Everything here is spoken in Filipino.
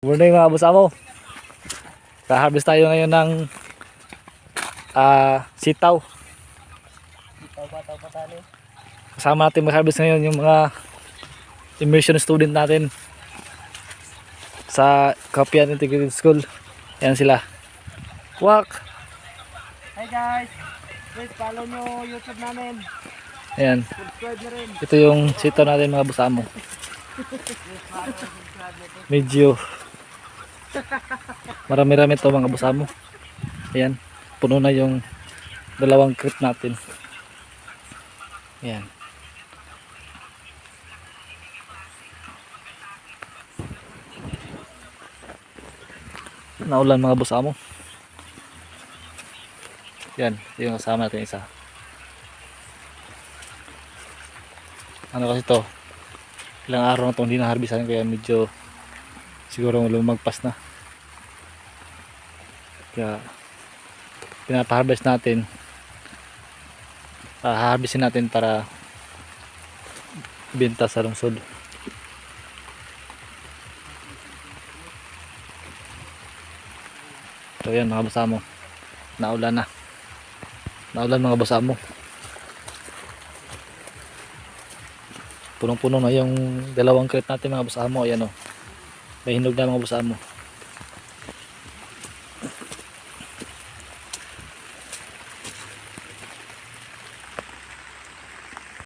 Morning mga boss amo. Ka-harvest tayo ngayon ng sitaw. Sitaw pa tali. Kasama natin mag-harvest ngayon yung mga immersion student natin sa Kapian Integrated School. Ayan sila. Wak! Hi guys! Please follow nyo YouTube namin. Ayan. Subscribe na rin. Ito yung sitaw natin mga boss amo. Medyo marami-rami ito mga boss amo. Ayan. Puno na yung dalawang crate natin. Ayan. Naulan mga boss amo. Yan, yung kasama natin isa. Ano kasi to? Ilang araw na itong hindi na-harvestan kaya medyo siguro lumagpas na. Kaya pinapa-harvest natin. Harvestin natin para benta sa lungsod. So yan mga boss amo. Naulan na. Naulan mga boss amo. Punong-puno na yung dalawang crate natin mga boss amo. Ayan o. May hinog na mga boss amo.